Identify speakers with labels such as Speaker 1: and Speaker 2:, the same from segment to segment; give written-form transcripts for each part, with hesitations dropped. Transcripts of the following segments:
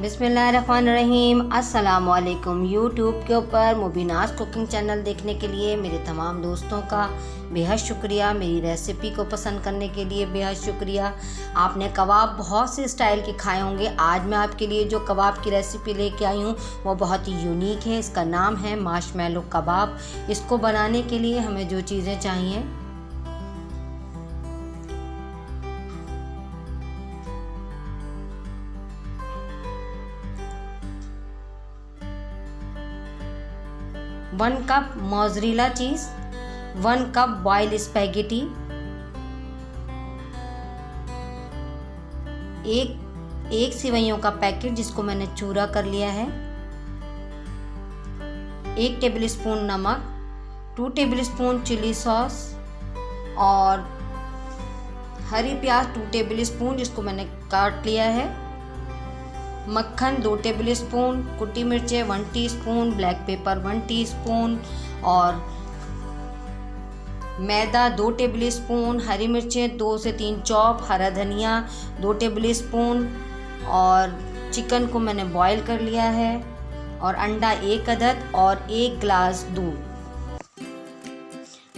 Speaker 1: बिस्मिल्लाहिर्रहमानिर्रहीम। अस्सलाम वालेकुम। यूट्यूब के ऊपर मुबीनाज कुकिंग चैनल देखने के लिए मेरे तमाम दोस्तों का बेहद शुक्रिया। मेरी रेसिपी को पसंद करने के लिए बेहद शुक्रिया। आपने कबाब बहुत से स्टाइल के खाए होंगे। आज मैं आपके लिए जो कबाब की रेसिपी लेके आई हूँ वो बहुत ही यूनिक है। इसका नाम है मार्शमैलो कबाब। इसको बनाने के लिए हमें जो चीज़ें चाहिए, one cup mozzarella cheese, 1 cup boiled spaghetti, एक सेवइयों का पैकेट जिसको मैंने चूरा कर लिया है, 1 टेबलस्पून नमक, 2 टेबलस्पून चिली सॉस और हरी प्याज 2 टेबलस्पून जिसको मैंने काट लिया है, मक्खन 2 टेबलस्पून, कुटी मिर्चें 1 टीस्पून, ब्लैक पेपर 1 टीस्पून और मैदा 2 टेबलस्पून, हरी मिर्चें 2 से 3 चॉप, हरा धनिया 2 टेबलस्पून और चिकन को मैंने बॉईल कर लिया है और अंडा 1 अदद और 1 ग्लास दूध।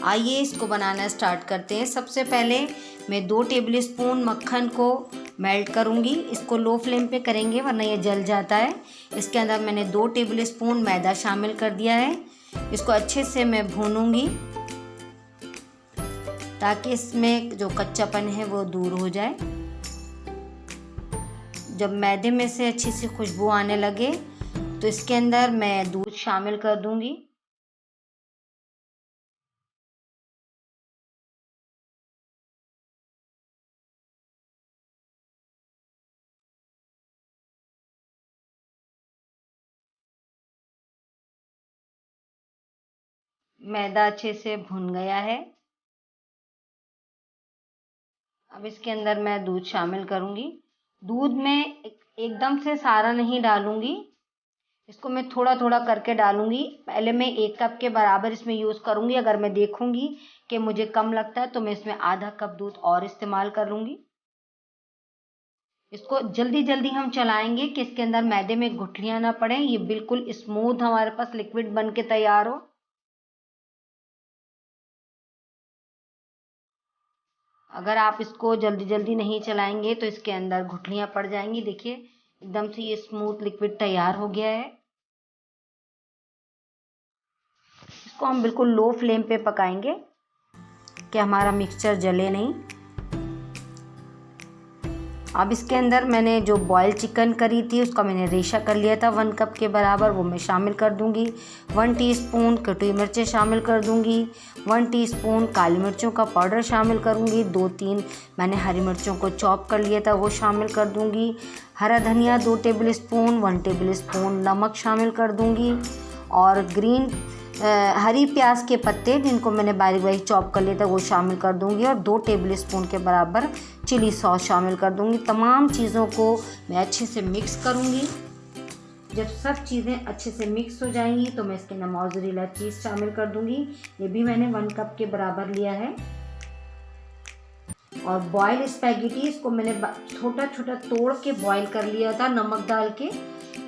Speaker 1: आइए इसको बनाना स्टार्ट करते हैं। सबसे पहले मैं 2 टेबलस्पून मक्खन को मेल्ट करूंगी। इसको लो फ्लेम पे करेंगे वरना ये जल जाता है। इसके अंदर मैंने 2 टेबलस्पून मैदा शामिल कर दिया है। इसको अच्छे से मैं भूनूंगी ताकि इसमें जो कच्चापन है वो दूर हो जाए। जब मैदे में से अच्छी सी खुशबू आने लगे तो इसके अंदर मैं दूध शामिल कर दूंगी। मैदा अच्छे से भुन गया है। अब इसके अंदर मैं दूध शामिल करूंगी। दूध में एकदम से सारा नहीं डालूंगी, इसको मैं थोड़ा थोड़ा करके डालूंगी। पहले मैं 1 कप के बराबर इसमें यूज़ करूंगी। अगर मैं देखूंगी कि मुझे कम लगता है तो मैं इसमें आधा कप दूध और इस्तेमाल कर लूंगी। इसको जल्दी जल्दी हम चलाएंगे कि इसके अंदर मैदे में गुठलियां ना पड़े। ये बिल्कुल स्मूथ हमारे पास लिक्विड बन के तैयार हो। अगर आप इसको जल्दी जल्दी नहीं चलाएंगे तो इसके अंदर गुठलियां पड़ जाएंगी। देखिए एकदम से ये स्मूथ लिक्विड तैयार हो गया है। इसको हम बिल्कुल लो फ्लेम पे पकाएंगे कि हमारा मिक्सचर जले नहीं। अब इसके अंदर मैंने जो बॉयल चिकन करी थी उसका मैंने रेशा कर लिया था 1 कप के बराबर, वो मैं शामिल कर दूंगी। 1 टीस्पून कटी मिर्चें शामिल कर दूंगी। 1 टीस्पून काली मिर्चों का पाउडर शामिल करूंगी। 2-3 मैंने हरी मिर्चों को चॉप कर लिया था वो शामिल कर दूंगी। हरा धनिया 2 टेबलस्पून, 1 टेबलस्पून नमक शामिल कर दूंगी और हरी प्याज के पत्ते जिनको मैंने बारीक बारीक चॉप कर लिया था वो शामिल कर दूंगी और 2 टेबलस्पून के बराबर चिली सॉस शामिल कर दूंगी। तमाम चीज़ों को मैं अच्छे से मिक्स करूंगी। जब सब चीज़ें अच्छे से मिक्स हो जाएंगी तो मैं इसके अंदर मोज़रेला चीज़ शामिल कर दूंगी। ये भी मैंने 1 कप के बराबर लिया है। और बॉयल स्पैगेटी, इसको मैंने छोटा छोटा तोड़ के बॉयल कर लिया था नमक डाल के।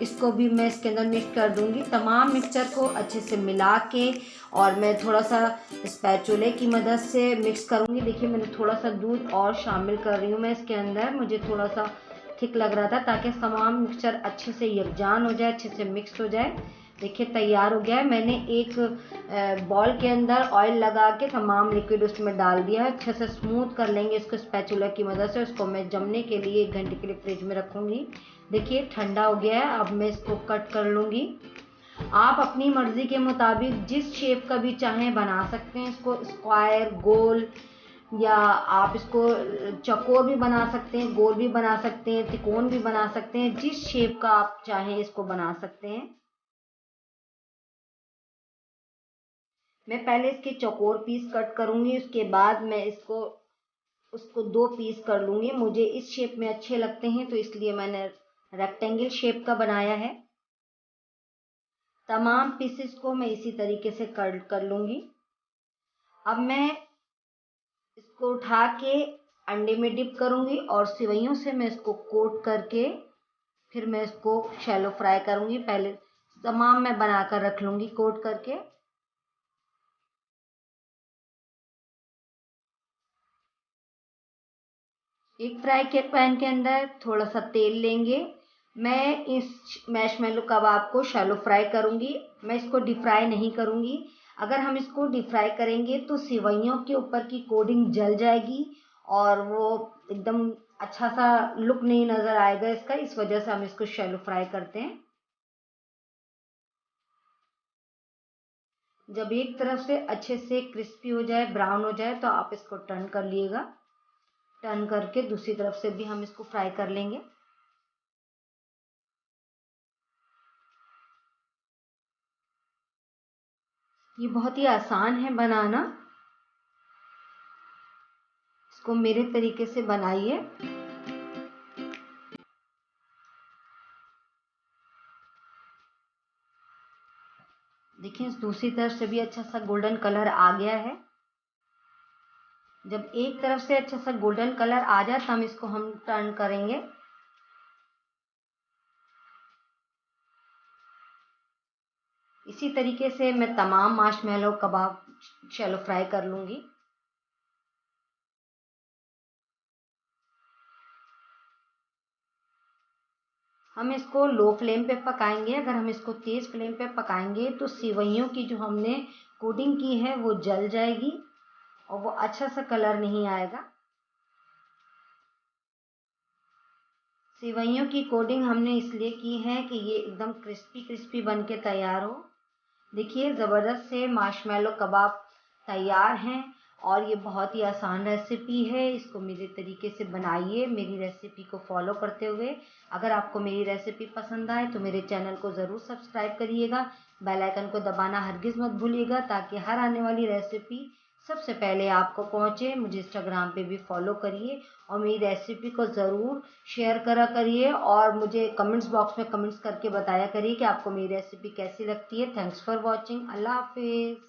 Speaker 1: इसको भी मैं इसके अंदर मिक्स कर दूंगी। तमाम मिक्सचर को अच्छे से मिला के और मैं थोड़ा सा स्पैचुले की मदद से मिक्स करूंगी। देखिए मैंने थोड़ा सा दूध और शामिल कर रही हूँ मैं इसके अंदर। मुझे थोड़ा सा थिक लग रहा था ताकि तमाम मिक्सचर अच्छे से यकजान हो जाए, अच्छे से मिक्स हो जाए। देखिए तैयार हो गया है। मैंने एक बॉल के अंदर ऑयल लगा के तमाम लिक्विड उसमें डाल दिया है। अच्छे से स्मूथ कर लेंगे इसको स्पैचुला की मदद से। उसको मैं जमने के लिए 1 घंटे के लिए फ्रिज में रखूंगी। देखिए ठंडा हो गया है। अब मैं इसको कट कर लूँगी। आप अपनी मर्ज़ी के मुताबिक जिस शेप का भी चाहें बना सकते हैं। इसको स्क्वायर, गोल या आप इसको चौकोर भी बना सकते हैं, गोल भी बना सकते हैं, त्रिकोण भी बना सकते हैं। जिस शेप का आप चाहें इसको बना सकते हैं। मैं पहले इसके चौकोर पीस कट करूंगी, उसके बाद मैं उसको 2 पीस कर लूंगी। मुझे इस शेप में अच्छे लगते हैं तो इसलिए मैंने रेक्टेंगल शेप का बनाया है। तमाम पीसेस को मैं इसी तरीके से कट कर लूंगी। अब मैं इसको उठा के अंडे में डिप करूंगी और सेवइयों से मैं इसको कोट करके फिर मैं इसको शैलो फ्राई करूँगी। पहले तमाम मैं बनाकर रख लूँगी कोट करके। एक फ्राई के पैन के अंदर थोड़ा सा तेल लेंगे। मैं इस मैशमेलो कबाब को शैलो फ्राई करूँगी। मैं इसको डीप फ्राई नहीं करूँगी। अगर हम इसको डीप फ्राई करेंगे तो सेवइयों के ऊपर की कोटिंग जल जाएगी और वो एकदम अच्छा सा लुक नहीं नज़र आएगा इसका। इस वजह से हम इसको शैलो फ्राई करते हैं। जब एक तरफ से अच्छे से क्रिस्पी हो जाए, ब्राउन हो जाए, तो आप इसको टर्न कर लिएगा। टर्न करके दूसरी तरफ से भी हम इसको फ्राई कर लेंगे। ये बहुत ही आसान है बनाना। इसको मेरे तरीके से बनाइए। देखिए दूसरी तरफ से भी अच्छा सा गोल्डन कलर आ गया है। जब एक तरफ से अच्छा सा गोल्डन कलर आ जाए तो हम टर्न करेंगे। इसी तरीके से मैं तमाम मार्शमेलो कबाब शैलो फ्राई कर लूँगी। हम इसको लो फ्लेम पे पकाएंगे। अगर हम इसको तेज़ फ्लेम पे पकाएंगे तो सेवइयों की जो हमने कोटिंग की है वो जल जाएगी और वो अच्छा सा कलर नहीं आएगा। सेवइयों की कोटिंग हमने इसलिए की है कि ये एकदम क्रिस्पी क्रिस्पी बन के तैयार हो। देखिए ज़बरदस्त से मार्शमेलो कबाब तैयार हैं और ये बहुत ही आसान रेसिपी है। इसको मेरे तरीके से बनाइए, मेरी रेसिपी को फॉलो करते हुए। अगर आपको मेरी रेसिपी पसंद आए तो मेरे चैनल को ज़रूर सब्सक्राइब करिएगा। बेल आइकन को दबाना हरगिज़ मत भूलिएगा ताकि हर आने वाली रेसिपी सबसे पहले आपको पहुँचे। मुझे इंस्टाग्राम पे भी फॉलो करिए और मेरी रेसिपी को ज़रूर शेयर करा करिए और मुझे कमेंट्स बॉक्स में कमेंट्स करके बताया करिए कि आपको मेरी रेसिपी कैसी लगती है। Thanks for watching. अल्लाह हाफिज़।